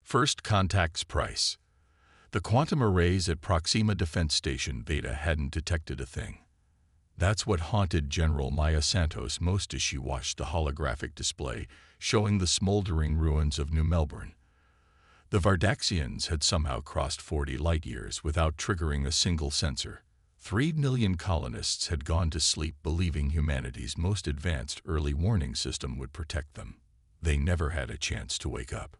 First contact's price. The quantum arrays at Proxima Defense Station Beta hadn't detected a thing. That's what haunted General Maya Santos most as she watched the holographic display showing the smoldering ruins of New Melbourne. The Vardaxians had somehow crossed 40 light-years without triggering a single sensor. 3 million colonists had gone to sleep believing humanity's most advanced early warning system would protect them. They never had a chance to wake up.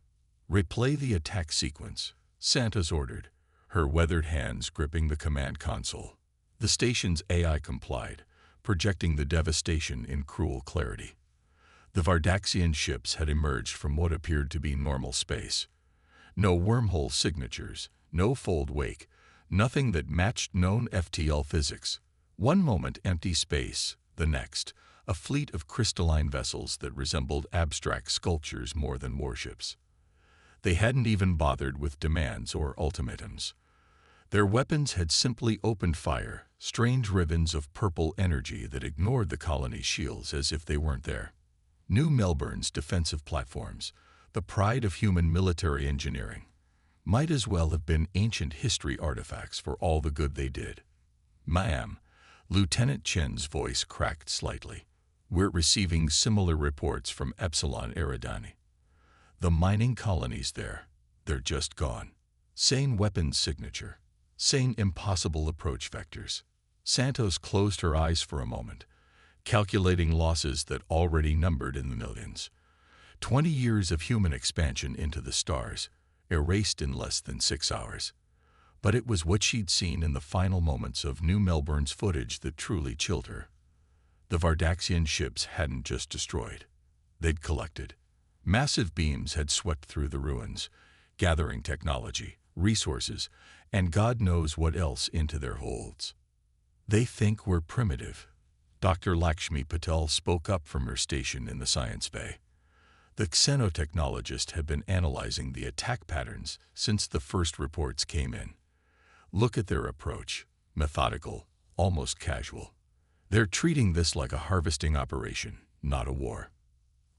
"Replay the attack sequence," Santos ordered, her weathered hands gripping the command console. The station's AI complied, projecting the devastation in cruel clarity. The Vardaxian ships had emerged from what appeared to be normal space. No wormhole signatures, no fold wake, nothing that matched known FTL physics. One moment empty space, the next, a fleet of crystalline vessels that resembled abstract sculptures more than warships. They hadn't even bothered with demands or ultimatums. Their weapons had simply opened fire, strange ribbons of purple energy that ignored the colony's shields as if they weren't there. New Melbourne's defensive platforms, the pride of human military engineering, might as well have been ancient history artifacts for all the good they did. "Ma'am," Lieutenant Chen's voice cracked slightly. "We're receiving similar reports from Epsilon Eridani. The mining colonies there, they're just gone. Same weapons signature. Same impossible approach vectors." Santos closed her eyes for a moment, calculating losses that already numbered in the millions. 20 years of human expansion into the stars, erased in less than 6 hours. But it was what she'd seen in the final moments of New Melbourne's footage that truly chilled her. The Vardaxian ships hadn't just destroyed. They'd collected. Massive beams had swept through the ruins, gathering technology, resources, and God knows what else into their holds. "They think we're primitive," Dr. Lakshmi Patel spoke up from her station in the science bay. The xenotechnologist had been analyzing the attack patterns since the first reports came in. "Look at their approach, methodical, almost casual. They're treating this like a harvesting operation, not a war."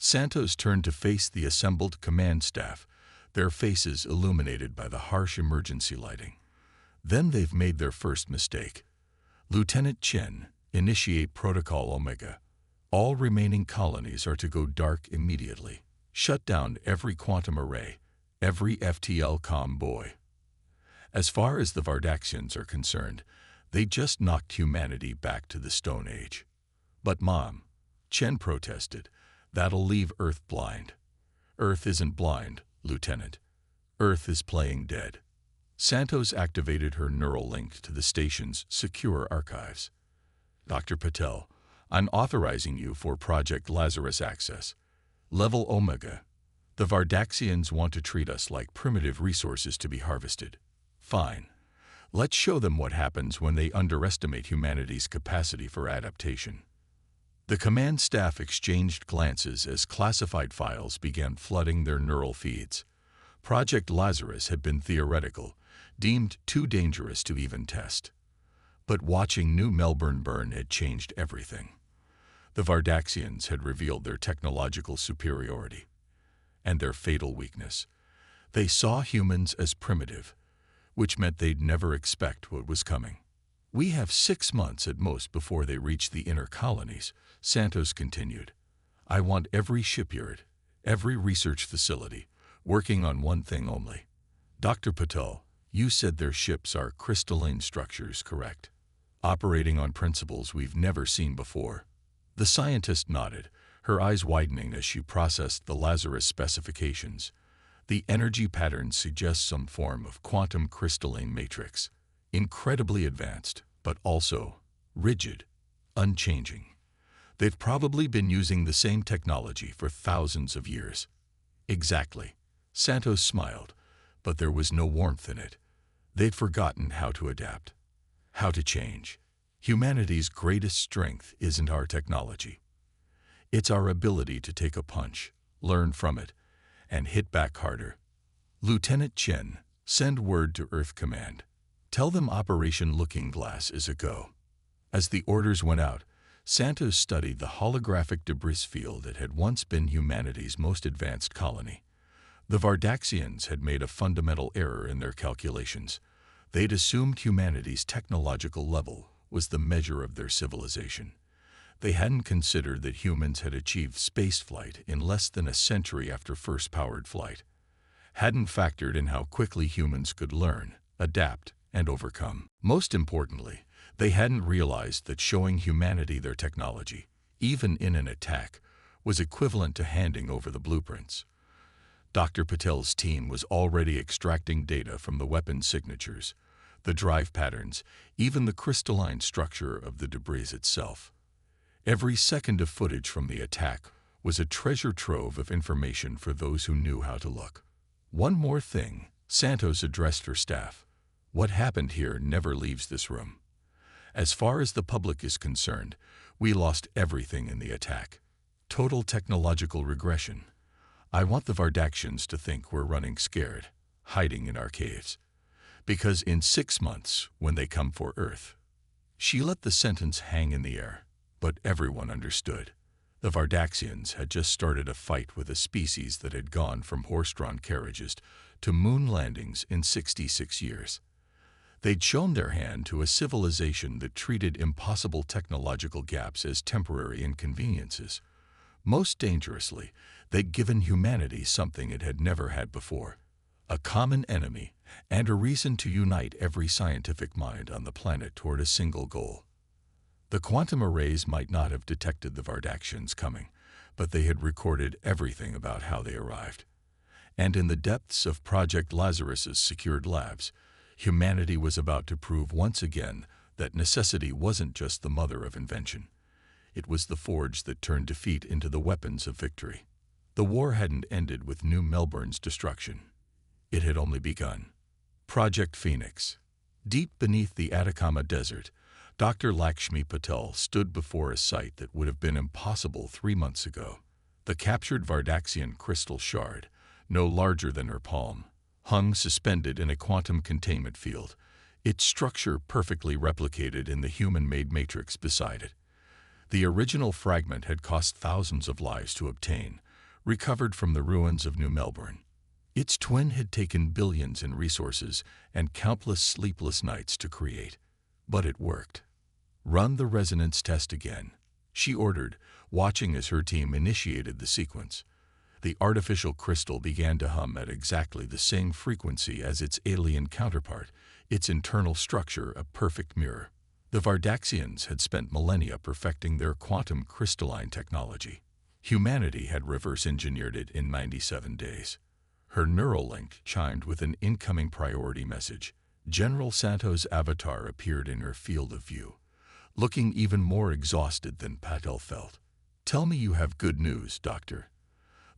Santos turned to face the assembled command staff, their faces illuminated by the harsh emergency lighting. "Then they've made their first mistake. Lieutenant Chen, initiate Protocol Omega. All remaining colonies are to go dark immediately. Shut down every quantum array, every FTL comm buoy." As far as the Vardaxians are concerned, they just knocked humanity back to the Stone Age. "But Mom," Chen protested, "that'll leave Earth blind." "Earth isn't blind, Lieutenant. Earth is playing dead." Santos activated her neural link to the station's secure archives. "Dr. Patel, I'm authorizing you for Project Lazarus access. Level Omega. The Vardaxians want to treat us like primitive resources to be harvested. Fine. Let's show them what happens when they underestimate humanity's capacity for adaptation." The command staff exchanged glances as classified files began flooding their neural feeds. Project Lazarus had been theoretical, deemed too dangerous to even test. But watching New Melbourne burn had changed everything. The Vardaxians had revealed their technological superiority and their fatal weakness. They saw humans as primitive, which meant they'd never expect what was coming. "We have 6 months at most before they reach the inner colonies," Santos continued. "I want every shipyard, every research facility, working on one thing only. Dr. Patel, you said their ships are crystalline structures, correct? Operating on principles we've never seen before." The scientist nodded, her eyes widening as she processed the Lazarus specifications. The energy patterns suggest some form of quantum crystalline matrix. Incredibly advanced, but also rigid, unchanging. They've probably been using the same technology for thousands of years. "Exactly." Santos smiled, but there was no warmth in it. They'd forgotten how to adapt, how to change. Humanity's greatest strength isn't our technology. It's our ability to take a punch, learn from it, and hit back harder. "Lieutenant Chen, send word to Earth Command. Tell them Operation Looking Glass is a go." As the orders went out, Santos studied the holographic debris field that had once been humanity's most advanced colony. The Vardaxians had made a fundamental error in their calculations. They'd assumed humanity's technological level was the measure of their civilization. They hadn't considered that humans had achieved spaceflight in less than a century after first powered flight. Hadn't factored in how quickly humans could learn, adapt, and overcome. Most importantly, they hadn't realized that showing humanity their technology, even in an attack, was equivalent to handing over the blueprints. Dr. Patel's team was already extracting data from the weapon signatures, the drive patterns, even the crystalline structure of the debris itself. Every second of footage from the attack was a treasure trove of information for those who knew how to look. One more thing, Santos addressed her staff. What happened here never leaves this room. As far as the public is concerned, we lost everything in the attack. Total technological regression. I want the Vardaxians to think we're running scared, hiding in our caves. Because in 6 months, when they come for Earth. She let the sentence hang in the air, but everyone understood. The Vardaxians had just started a fight with a species that had gone from horse-drawn carriages to moon landings in 66 years. They'd shown their hand to a civilization that treated impossible technological gaps as temporary inconveniences. Most dangerously, they'd given humanity something it had never had before, a common enemy and a reason to unite every scientific mind on the planet toward a single goal. The quantum arrays might not have detected the Vardaxians coming, but they had recorded everything about how they arrived. And in the depths of Project Lazarus's secured labs, humanity was about to prove once again that necessity wasn't just the mother of invention. It was the forge that turned defeat into the weapons of victory. The war hadn't ended with New Melbourne's destruction. It had only begun. Project Phoenix. Deep beneath the Atacama Desert, Dr. Lakshmi Patel stood before a sight that would have been impossible 3 months ago. The captured Vardaxian crystal shard, no larger than her palm, hung suspended in a quantum containment field, its structure perfectly replicated in the human-made matrix beside it. The original fragment had cost thousands of lives to obtain, recovered from the ruins of New Melbourne. Its twin had taken billions in resources and countless sleepless nights to create. But it worked. "Run the resonance test again," she ordered, watching as her team initiated the sequence. The artificial crystal began to hum at exactly the same frequency as its alien counterpart, its internal structure a perfect mirror. The Vardaxians had spent millennia perfecting their quantum crystalline technology. Humanity had reverse-engineered it in 97 days. Her neural link chimed with an incoming priority message. General Santos' avatar appeared in her field of view, looking even more exhausted than Patel felt. "Tell me you have good news, Doctor.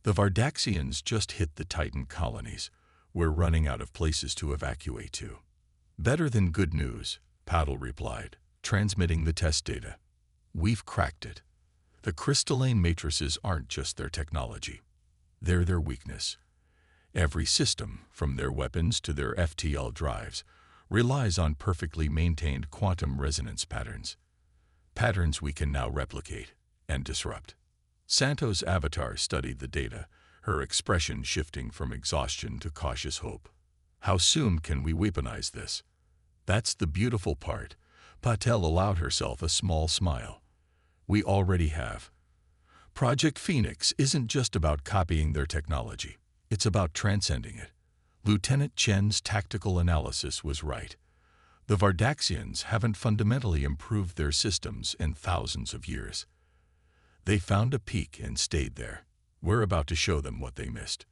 The Vardaxians just hit the Titan colonies. We're running out of places to evacuate to." "Better than good news," Patel replied, transmitting the test data. "We've cracked it. The crystalline matrices aren't just their technology. They're their weakness. Every system, from their weapons to their FTL drives, relies on perfectly maintained quantum resonance patterns. Patterns we can now replicate and disrupt." Santos' avatar studied the data, her expression shifting from exhaustion to cautious hope. "How soon can we weaponize this?" "That's the beautiful part." Patel allowed herself a small smile. "We already have. Project Phoenix isn't just about copying their technology. It's about transcending it. Lieutenant Chen's tactical analysis was right. The Vardaxians haven't fundamentally improved their systems in thousands of years. They found a peak and stayed there. We're about to show them what they missed."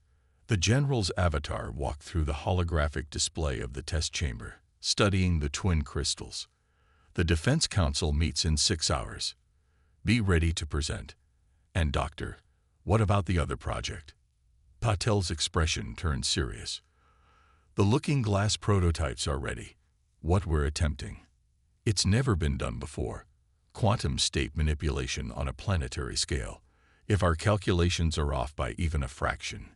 The general's avatar walked through the holographic display of the test chamber, studying the twin crystals. "The Defense Council meets in 6 hours. Be ready to present. And Doctor, what about the other project?" Patel's expression turned serious. "The looking glass prototypes are ready. What we're attempting. It's never been done before. Quantum state manipulation on a planetary scale. If our calculations are off by even a fraction.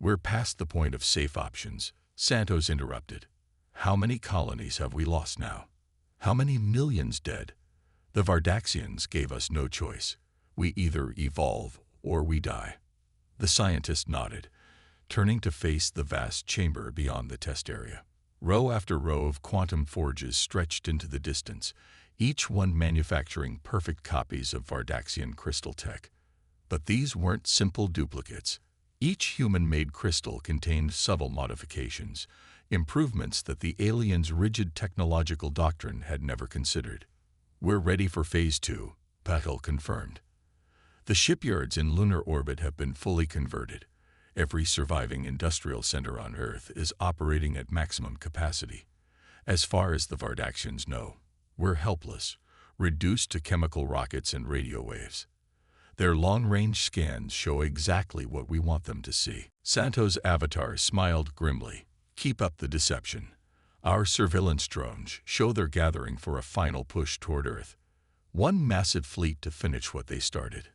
We're past the point of safe options," Santos interrupted. "How many colonies have we lost now? How many millions dead? The Vardaxians gave us no choice. We either evolve or we die." The scientist nodded. turning to face the vast chamber beyond the test area. Row after row of quantum forges stretched into the distance, each one manufacturing perfect copies of Vardaxian crystal tech. But these weren't simple duplicates. Each human-made crystal contained subtle modifications, improvements that the aliens' rigid technological doctrine had never considered. "We're ready for Phase 2, Patel confirmed. The shipyards in lunar orbit have been fully converted. Every surviving industrial center on Earth is operating at maximum capacity. As far as the Vardaxians know, we're helpless, reduced to chemical rockets and radio waves. Their long-range scans show exactly what we want them to see." Santo's avatar smiled grimly. "Keep up the deception. Our surveillance drones show they're gathering for a final push toward Earth. One massive fleet to finish what they started.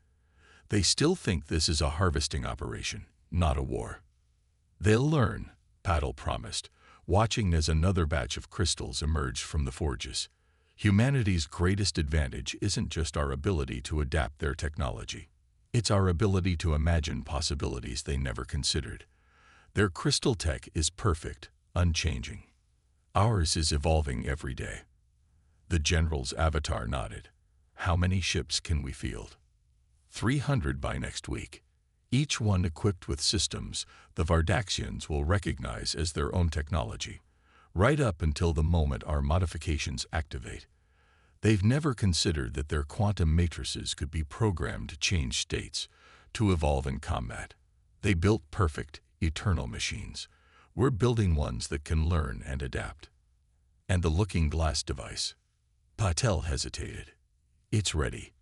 They still think this is a harvesting operation, not a war." "They'll learn," Patel promised, watching as another batch of crystals emerged from the forges. "Humanity's greatest advantage isn't just our ability to adapt their technology. It's our ability to imagine possibilities they never considered. Their crystal tech is perfect, unchanging. Ours is evolving every day." The general's avatar nodded. "How many ships can we field?" 300 by next week. Each one equipped with systems the Vardaxians will recognize as their own technology, right up until the moment our modifications activate. They've never considered that their quantum matrices could be programmed to change states, to evolve in combat. They built perfect, eternal machines. We're building ones that can learn and adapt. "And the looking glass device?" Patel hesitated. "It's ready.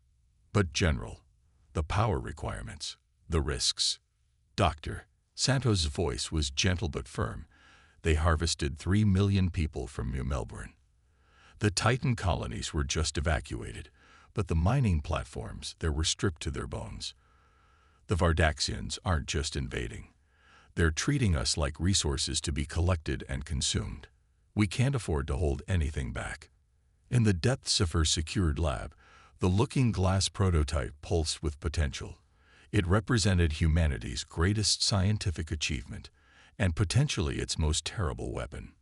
But General, the power requirements, the risks." "Doctor," Santo's voice was gentle but firm, "they harvested 3 million people from New Melbourne. The Titan colonies were just evacuated, but the mining platforms there were stripped to their bones. The Vardaxians aren't just invading. They're treating us like resources to be collected and consumed. We can't afford to hold anything back." In the depths of her secured lab, the looking glass prototype pulsed with potential. It represented humanity's greatest scientific achievement, and potentially its most terrible weapon.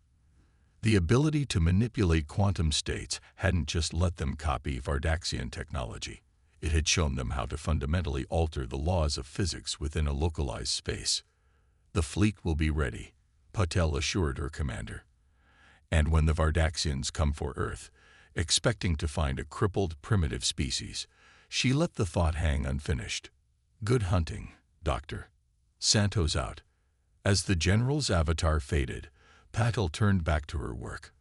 The ability to manipulate quantum states hadn't just let them copy Vardaxian technology. It had shown them how to fundamentally alter the laws of physics within a localized space. "The fleet will be ready," Patel assured her commander. "And when the Vardaxians come for Earth, expecting to find a crippled, primitive species," she let the thought hang unfinished. "Good hunting, Doctor." Santo's out. As the general's avatar faded, Patel turned back to her work.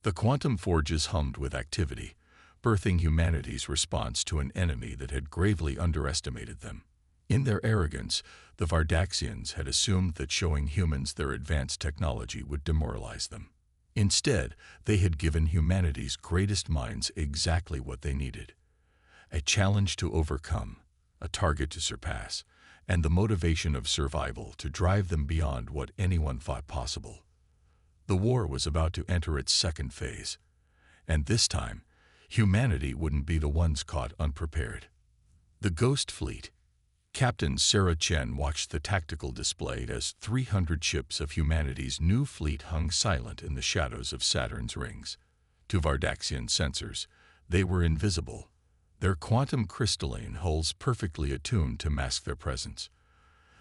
The quantum forges hummed with activity, birthing humanity's response to an enemy that had gravely underestimated them. In their arrogance, the Vardaxians had assumed that showing humans their advanced technology would demoralize them. Instead, they had given humanity's greatest minds exactly what they needed: a challenge to overcome, a target to surpass, and the motivation of survival to drive them beyond what anyone thought possible. The war was about to enter its second phase, and this time, humanity wouldn't be the ones caught unprepared. The Ghost Fleet. Captain Sarah Chen watched the tactical display as 300 ships of humanity's new fleet hung silent in the shadows of Saturn's rings. To Vardaxian sensors, they were invisible, their quantum crystalline hulls perfectly attuned to mask their presence.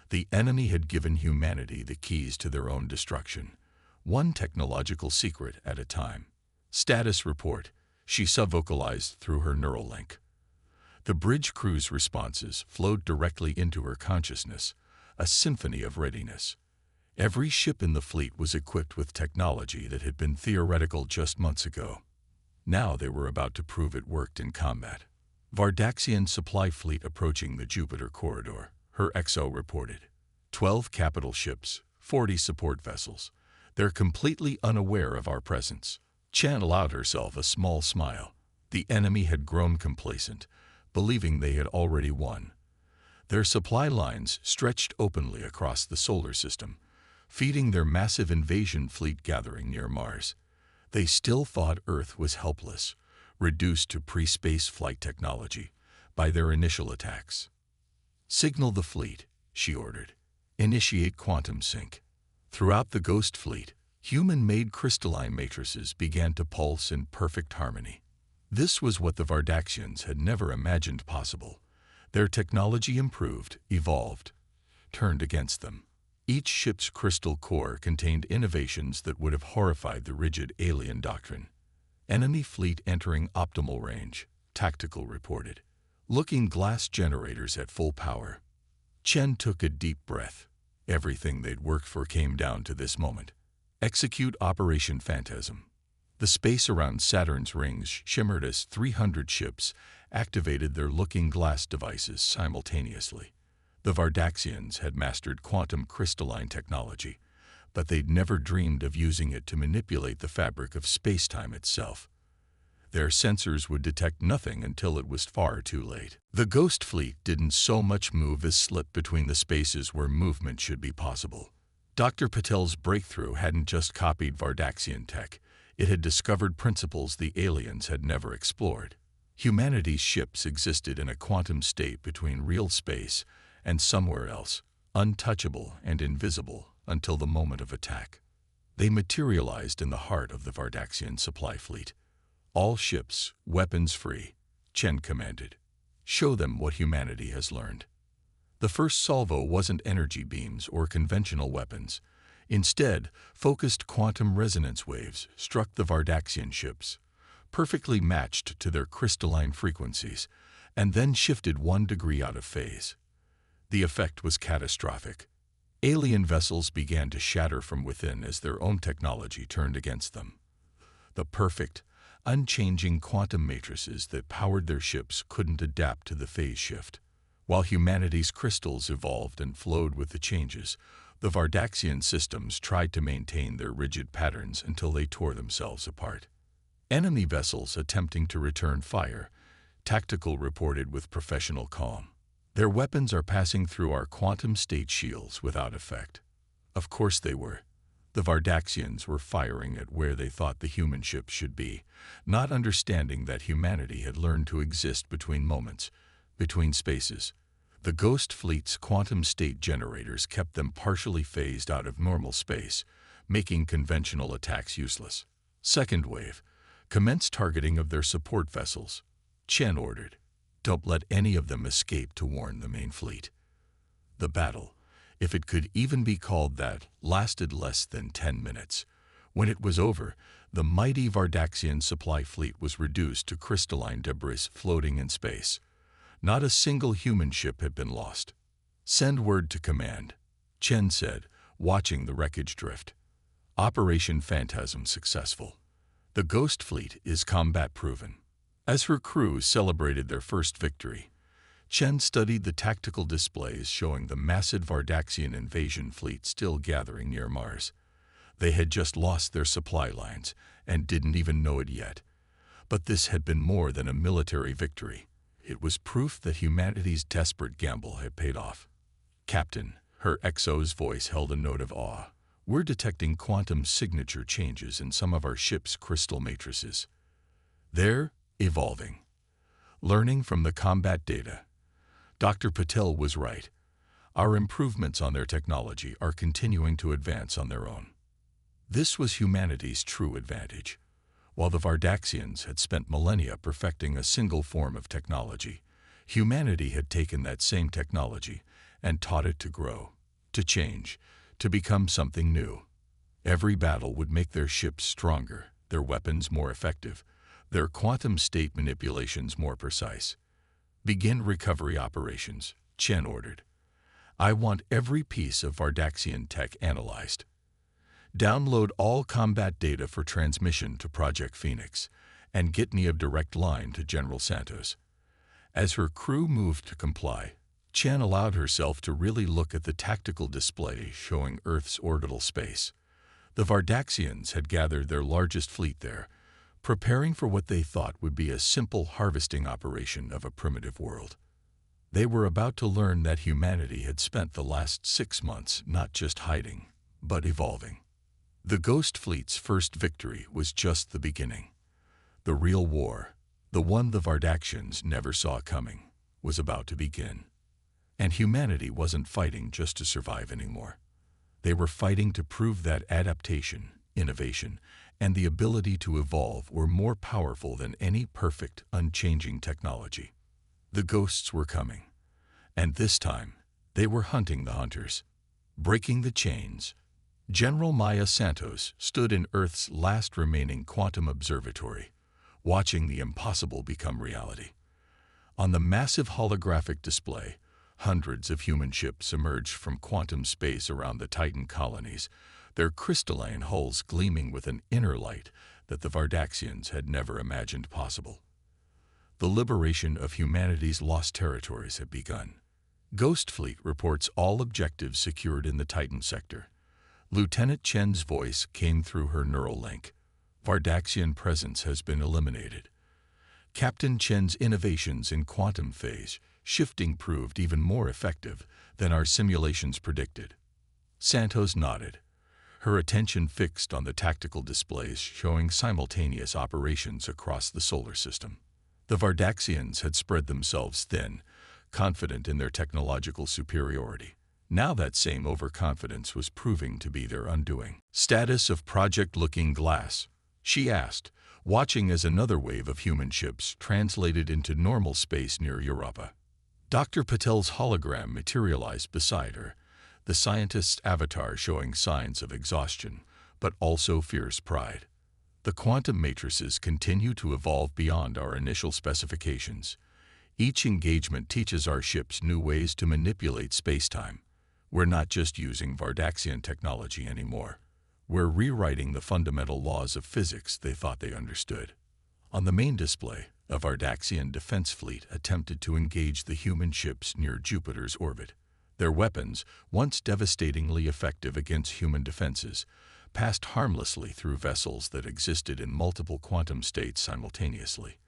The enemy had given humanity the keys to their own destruction, one technological secret at a time. "Status report," she sub-vocalized through her neural link. The bridge crew's responses flowed directly into her consciousness, a symphony of readiness. Every ship in the fleet was equipped with technology that had been theoretical just months ago. Now they were about to prove it worked in combat. "Vardaxian supply fleet approaching the Jupiter corridor," her XO reported. 12 capital ships, 40 support vessels. They're completely unaware of our presence. Chen allowed herself a small smile. The enemy had grown complacent, believing they had already won. Their supply lines stretched openly across the solar system, feeding their massive invasion fleet gathering near Mars. They still thought Earth was helpless, reduced to pre-space flight technology by their initial attacks. "Signal the fleet," she ordered. Initiate quantum sync. Throughout the Ghost Fleet, human-made crystalline matrices began to pulse in perfect harmony. This was what the Vardaxians had never imagined possible. Their technology improved, evolved, turned against them. Each ship's crystal core contained innovations that would have horrified the rigid alien doctrine. Enemy fleet entering optimal range, Tactical reported. Looking glass generators at full power. Chen took a deep breath. Everything they'd worked for came down to this moment. Execute Operation Phantasm. The space around Saturn's rings shimmered as 300 ships activated their looking glass devices simultaneously. The Vardaxians had mastered quantum crystalline technology, but they'd never dreamed of using it to manipulate the fabric of space-time itself. Their sensors would detect nothing until it was far too late. The Ghost Fleet didn't so much move as slip between the spaces where movement should be possible. Dr. Patel's breakthrough hadn't just copied Vardaxian tech, it had discovered principles the aliens had never explored. Humanity's ships existed in a quantum state between real space and somewhere else, untouchable and invisible until the moment of attack. They materialized in the heart of the Vardaxian supply fleet. All ships, weapons free, Chen commanded. Show them what humanity has learned. The first salvo wasn't energy beams or conventional weapons. Instead, focused quantum resonance waves struck the Vardaxian ships, perfectly matched to their crystalline frequencies, and then shifted 1 degree out of phase. The effect was catastrophic. Alien vessels began to shatter from within as their own technology turned against them. The perfect, unchanging quantum matrices that powered their ships couldn't adapt to the phase shift. While humanity's crystals evolved and flowed with the changes, the Vardaxian systems tried to maintain their rigid patterns until they tore themselves apart. Enemy vessels attempting to return fire, Tactical reported with professional calm. Their weapons are passing through our quantum state shields without effect. Of course they were. The Vardaxians were firing at where they thought the human ships should be, not understanding that humanity had learned to exist between moments, between spaces. The Ghost Fleet's quantum state generators kept them partially phased out of normal space, making conventional attacks useless. Second wave. Commence targeting of their support vessels. Chen ordered. Don't let any of them escape to warn the main fleet. The battle, if it could even be called that, lasted less than 10 minutes. When it was over, the mighty Vardaxian supply fleet was reduced to crystalline debris floating in space. Not a single human ship had been lost. Send word to command, Chen said, watching the wreckage drift. Operation Phantasm successful. The Ghost Fleet is combat-proven. As her crew celebrated their first victory, Chen studied the tactical displays showing the massive Vardaxian invasion fleet still gathering near Mars. They had just lost their supply lines and didn't even know it yet. But this had been more than a military victory. It was proof that humanity's desperate gamble had paid off. Captain, her XO's voice held a note of awe. We're detecting quantum signature changes in some of our ship's crystal matrices. They're evolving. Learning from the combat data. Dr. Patel was right. Our improvements on their technology are continuing to advance on their own. This was humanity's true advantage. While the Vardaxians had spent millennia perfecting a single form of technology, humanity had taken that same technology and taught it to grow, to change, to become something new. Every battle would make their ships stronger, their weapons more effective, their quantum state manipulations more precise. Begin recovery operations, Chen ordered. I want every piece of Vardaxian tech analyzed. Download all combat data for transmission to Project Phoenix, and get me a direct line to General Santos. As her crew moved to comply, Chen allowed herself to really look at the tactical display showing Earth's orbital space. The Vardaxians had gathered their largest fleet there, preparing for what they thought would be a simple harvesting operation of a primitive world. They were about to learn that humanity had spent the last 6 months not just hiding, but evolving. The Ghost Fleet's first victory was just the beginning. The real war, the one the Vardaxians never saw coming, was about to begin. And humanity wasn't fighting just to survive anymore. They were fighting to prove that adaptation, innovation, and the ability to evolve were more powerful than any perfect, unchanging technology. The ghosts were coming, and this time, they were hunting the hunters, breaking the chains. General Maya Santos stood in Earth's last remaining quantum observatory, watching the impossible become reality. On the massive holographic display, hundreds of human ships emerged from quantum space around the Titan colonies, their crystalline hulls gleaming with an inner light that the Vardaxians had never imagined possible. The liberation of humanity's lost territories had begun. Ghost Fleet reports all objectives secured in the Titan sector. Lieutenant Chen's voice came through her neural link. Vardaxian presence has been eliminated. Captain Chen's innovations in quantum phase shifting proved even more effective than our simulations predicted. Santos nodded, her attention fixed on the tactical displays showing simultaneous operations across the solar system. The Vardaxians had spread themselves thin, confident in their technological superiority. Now that same overconfidence was proving to be their undoing. Status of Project Looking Glass, she asked, watching as another wave of human ships translated into normal space near Europa. Dr. Patel's hologram materialized beside her, the scientist's avatar showing signs of exhaustion, but also fierce pride. The quantum matrices continue to evolve beyond our initial specifications. Each engagement teaches our ships new ways to manipulate space-time. We're not just using Vardaxian technology anymore. We're rewriting the fundamental laws of physics they thought they understood. On the main display, a Vardaxian defense fleet attempted to engage the human ships near Jupiter's orbit. Their weapons, once devastatingly effective against human defenses, passed harmlessly through vessels that existed in multiple quantum states simultaneously.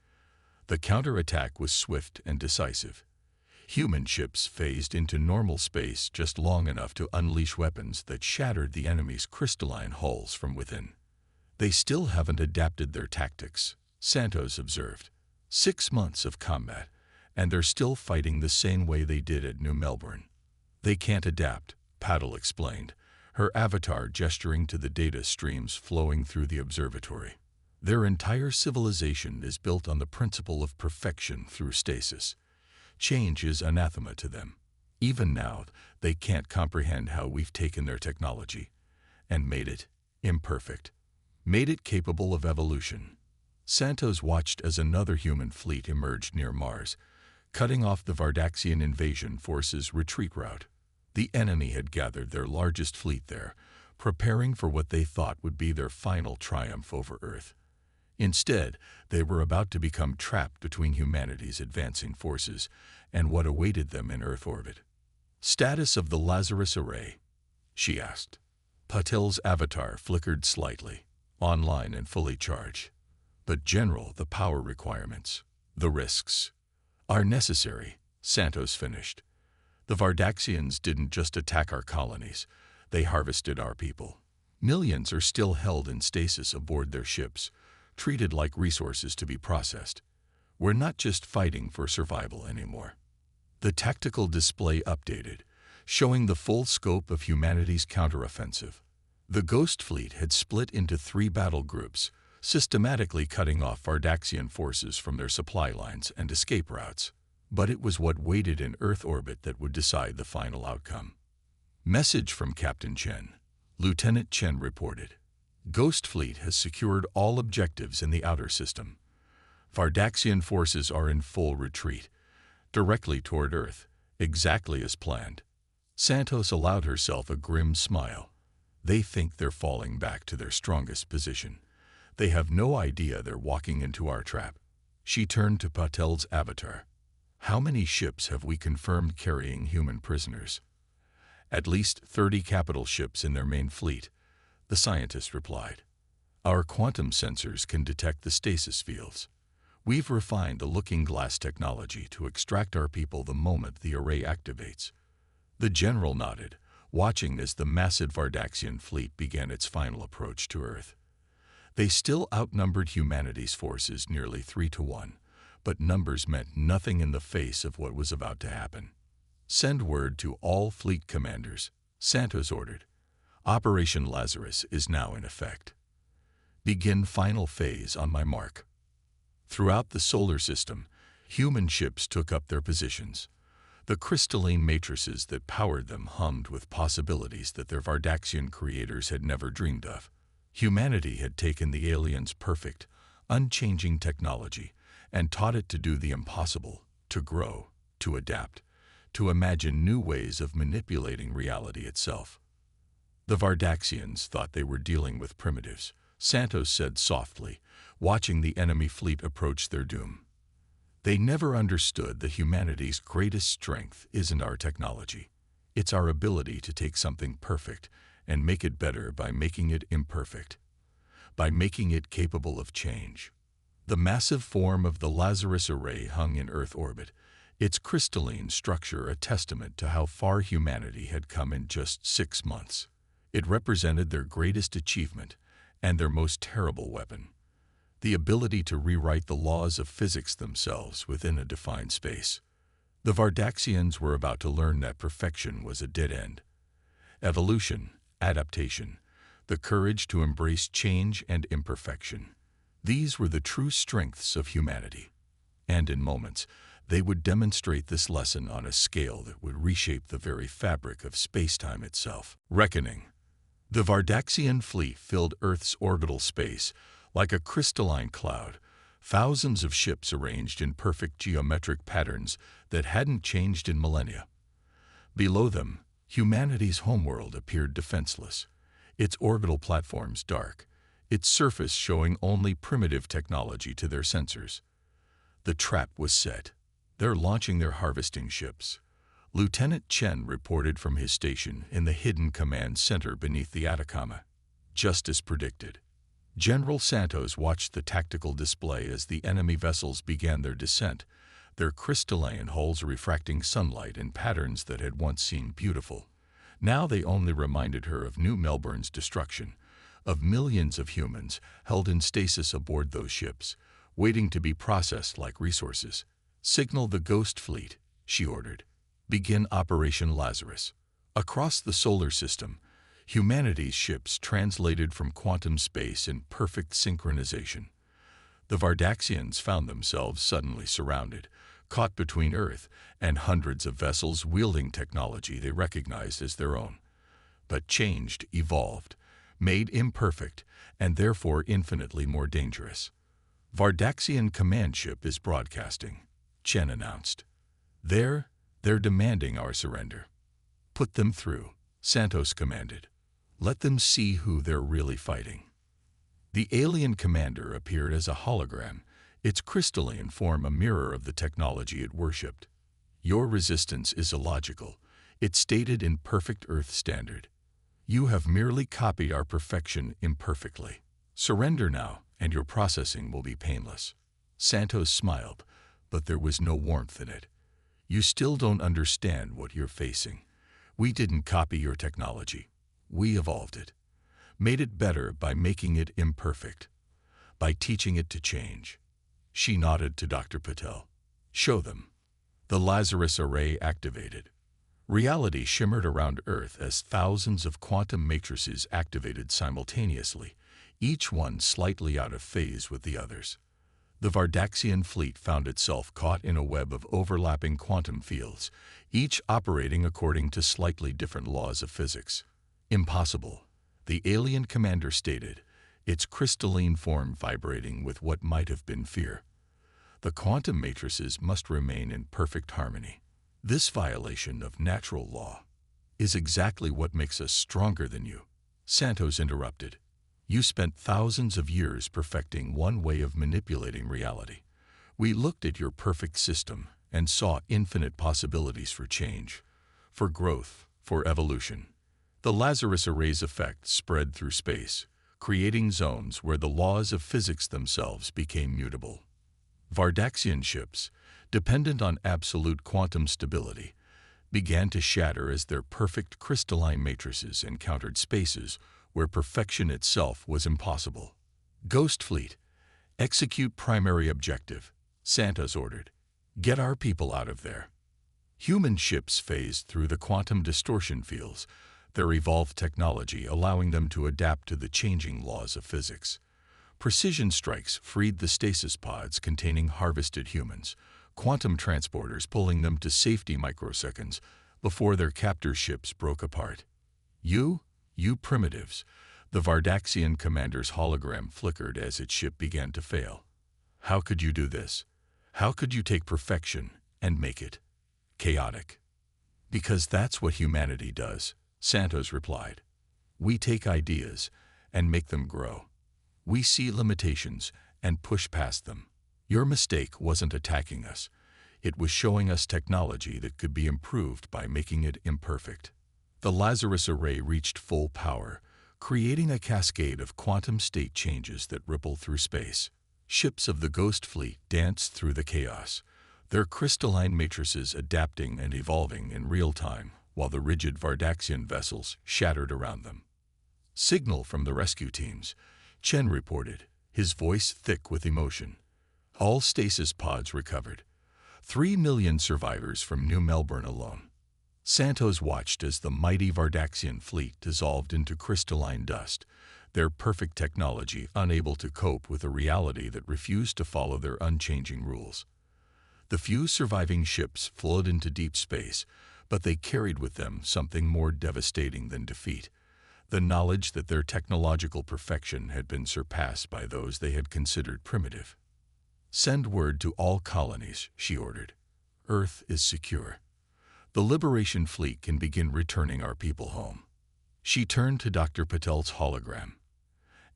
The counterattack was swift and decisive. Human ships phased into normal space just long enough to unleash weapons that shattered the enemy's crystalline hulls from within. They still haven't adapted their tactics, Santos observed. 6 months of combat, and they're still fighting the same way they did at New Melbourne. They can't adapt, Patel explained, her avatar gesturing to the data streams flowing through the observatory. Their entire civilization is built on the principle of perfection through stasis. Change is anathema to them. Even now, they can't comprehend how we've taken their technology and made it imperfect, made it capable of evolution. Santos watched as another human fleet emerged near Mars, cutting off the Vardaxian invasion forces' retreat route. The enemy had gathered their largest fleet there, preparing for what they thought would be their final triumph over Earth. Instead, they were about to become trapped between humanity's advancing forces and what awaited them in Earth orbit. Status of the Lazarus Array, she asked. Patel's avatar flickered slightly, online and fully charged. But General, the power requirements, the risks, are necessary, Santos finished. The Vardaxians didn't just attack our colonies, they harvested our people. Millions are still held in stasis aboard their ships, treated like resources to be processed. We're not just fighting for survival anymore. The tactical display updated, showing the full scope of humanity's counteroffensive. The Ghost Fleet had split into 3 battle groups, systematically cutting off Vardaxian forces from their supply lines and escape routes. But it was what waited in Earth orbit that would decide the final outcome. Message from Captain Chen. Lieutenant Chen reported. Ghost Fleet has secured all objectives in the outer system. Vardaxian forces are in full retreat, directly toward Earth, exactly as planned. Santos allowed herself a grim smile. They think they're falling back to their strongest position. They have no idea they're walking into our trap. She turned to Patel's avatar. How many ships have we confirmed carrying human prisoners? At least 30 capital ships in their main fleet, the scientist replied. Our quantum sensors can detect the stasis fields. We've refined the looking glass technology to extract our people the moment the array activates. The general nodded, watching as the massive Vardaxian fleet began its final approach to Earth. They still outnumbered humanity's forces nearly 3-1, but numbers meant nothing in the face of what was about to happen. Send word to all fleet commanders, Santos ordered. Operation Lazarus is now in effect. Begin final phase on my mark. Throughout the solar system, human ships took up their positions. The crystalline matrices that powered them hummed with possibilities that their Vardaxian creators had never dreamed of. Humanity had taken the aliens' perfect, unchanging technology and taught it to do the impossible, to grow, to adapt, to imagine new ways of manipulating reality itself. The Vardaxians thought they were dealing with primitives, Santos said softly, watching the enemy fleet approach their doom. They never understood that humanity's greatest strength isn't our technology. It's our ability to take something perfect and make it better by making it imperfect, by making it capable of change. The massive form of the Lazarus Array hung in Earth orbit, its crystalline structure a testament to how far humanity had come in just 6 months. It represented their greatest achievement and their most terrible weapon, the ability to rewrite the laws of physics themselves within a defined space. The Vardaxians were about to learn that perfection was a dead end. Evolution, adaptation, the courage to embrace change and imperfection. These were the true strengths of humanity. And in moments, they would demonstrate this lesson on a scale that would reshape the very fabric of space-time itself. Reckoning. The Vardaxian fleet filled Earth's orbital space like a crystalline cloud, thousands of ships arranged in perfect geometric patterns that hadn't changed in millennia. Below them, humanity's homeworld appeared defenseless, its orbital platforms dark, its surface showing only primitive technology to their sensors. The trap was set. They're launching their harvesting ships. Lieutenant Chen reported from his station in the hidden command center beneath the Atacama. Just as predicted. General Santos watched the tactical display as the enemy vessels began their descent, their crystalline hulls refracting sunlight in patterns that had once seemed beautiful. Now they only reminded her of New Melbourne's destruction, of millions of humans held in stasis aboard those ships, waiting to be processed like resources. Signal the Ghost Fleet, she ordered. Begin Operation Lazarus. Across the solar system, humanity's ships translated from quantum space in perfect synchronization. The Vardaxians found themselves suddenly surrounded, caught between Earth and hundreds of vessels wielding technology they recognized as their own. But changed, evolved, made imperfect, and therefore infinitely more dangerous. Vardaxian command ship is broadcasting, Chen announced. They're demanding our surrender. Put them through, Santos commanded. Let them see who they're really fighting. The alien commander appeared as a hologram, its crystalline form a mirror of the technology it worshipped. Your resistance is illogical, it stated in perfect Earth standard. You have merely copied our perfection imperfectly. Surrender now, and your processing will be painless. Santos smiled, but there was no warmth in it. You still don't understand what you're facing. We didn't copy your technology. We evolved it, made it better by making it imperfect, by teaching it to change. She nodded to Dr. Patel. Show them. The Lazarus Array activated. Reality shimmered around Earth as thousands of quantum matrices activated simultaneously, each one slightly out of phase with the others. The Vardaxian fleet found itself caught in a web of overlapping quantum fields, each operating according to slightly different laws of physics. Impossible, the alien commander stated, its crystalline form vibrating with what might have been fear. The quantum matrices must remain in perfect harmony. This violation of natural law is exactly what makes us stronger than you, Santos interrupted. You spent thousands of years perfecting one way of manipulating reality. We looked at your perfect system and saw infinite possibilities for change, for growth, for evolution. The Lazarus Array's effect spread through space, creating zones where the laws of physics themselves became mutable. Vardaxian ships, dependent on absolute quantum stability, began to shatter as their perfect crystalline matrices encountered spaces where perfection itself was impossible. Ghost Fleet, execute primary objective, Santos ordered. Get our people out of there. Human ships phased through the quantum distortion fields, their evolved technology allowing them to adapt to the changing laws of physics. Precision strikes freed the stasis pods containing harvested humans, quantum transporters pulling them to safety microseconds before their captor ships broke apart. You primitives, the Vardaxian commander's hologram flickered as its ship began to fail. How could you do this? How could you take perfection and make it chaotic? Because that's what humanity does, Santos replied. We take ideas and make them grow. We see limitations and push past them. Your mistake wasn't attacking us. It was showing us technology that could be improved by making it imperfect. The Lazarus Array reached full power, creating a cascade of quantum state changes that ripple through space. Ships of the Ghost Fleet danced through the chaos, their crystalline matrices adapting and evolving in real time, while the rigid Vardaxian vessels shattered around them. Signal from the rescue teams, Chen reported, his voice thick with emotion. All stasis pods recovered. 3 million survivors from New Melbourne alone. Santos watched as the mighty Vardaxian fleet dissolved into crystalline dust, their perfect technology unable to cope with a reality that refused to follow their unchanging rules. The few surviving ships flowed into deep space, but they carried with them something more devastating than defeat, the knowledge that their technological perfection had been surpassed by those they had considered primitive. Send word to all colonies, she ordered. Earth is secure. The Liberation Fleet can begin returning our people home. She turned to Dr. Patel's hologram.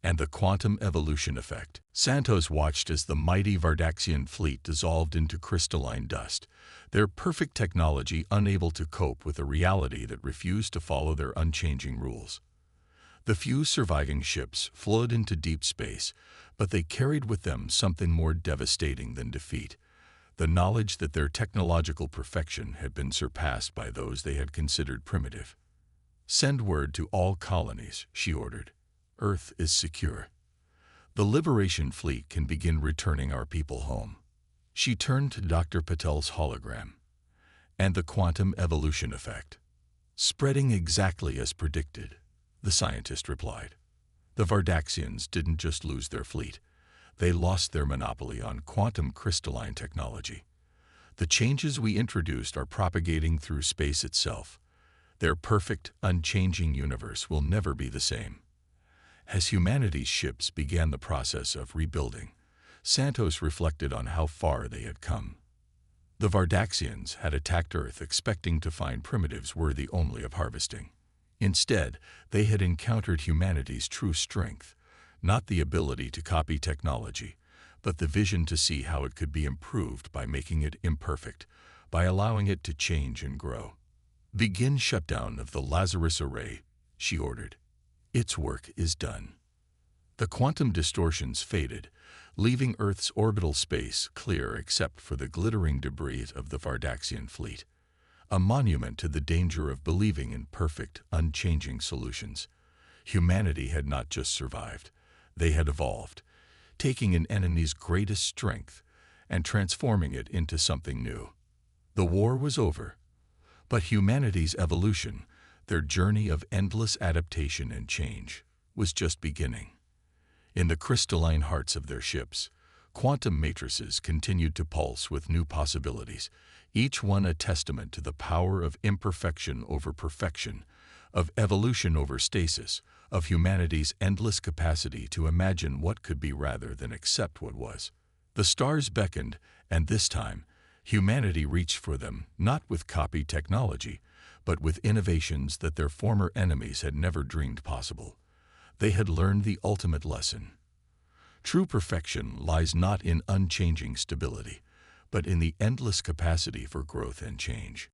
And the quantum evolution effect. Santos watched as the mighty Vardaxian fleet dissolved into crystalline dust, their perfect technology unable to cope with a reality that refused to follow their unchanging rules. The few surviving ships flowed into deep space, but they carried with them something more devastating than defeat, the knowledge that their technological perfection had been surpassed by those they had considered primitive. Send word to all colonies, she ordered. Earth is secure. The Liberation Fleet can begin returning our people home. She turned to Dr. Patel's hologram. And the quantum evolution effect. Spreading exactly as predicted, the scientist replied. The Vardaxians didn't just lose their fleet. They lost their monopoly on quantum crystalline technology. The changes we introduced are propagating through space itself. Their perfect, unchanging universe will never be the same. As humanity's ships began the process of rebuilding, Santos reflected on how far they had come. The Vardaxians had attacked Earth expecting to find primitives worthy only of harvesting. Instead, they had encountered humanity's true strength, not the ability to copy technology, but the vision to see how it could be improved by making it imperfect, by allowing it to change and grow. Begin shutdown of the Lazarus Array, she ordered. Its work is done. The quantum distortions faded, leaving Earth's orbital space clear except for the glittering debris of the Vardaxian fleet, a monument to the danger of believing in perfect, unchanging solutions. Humanity had not just survived, they had evolved, taking an enemy's greatest strength and transforming it into something new. The war was over, but humanity's evolution, their journey of endless adaptation and change, was just beginning. In the crystalline hearts of their ships, quantum matrices continued to pulse with new possibilities, each one a testament to the power of imperfection over perfection, of evolution over stasis, of humanity's endless capacity to imagine what could be rather than accept what was. The stars beckoned, and this time, humanity reached for them, not with copied technology, but with innovations that their former enemies had never dreamed possible. They had learned the ultimate lesson. True perfection lies not in unchanging stability, but in the endless capacity for growth and change.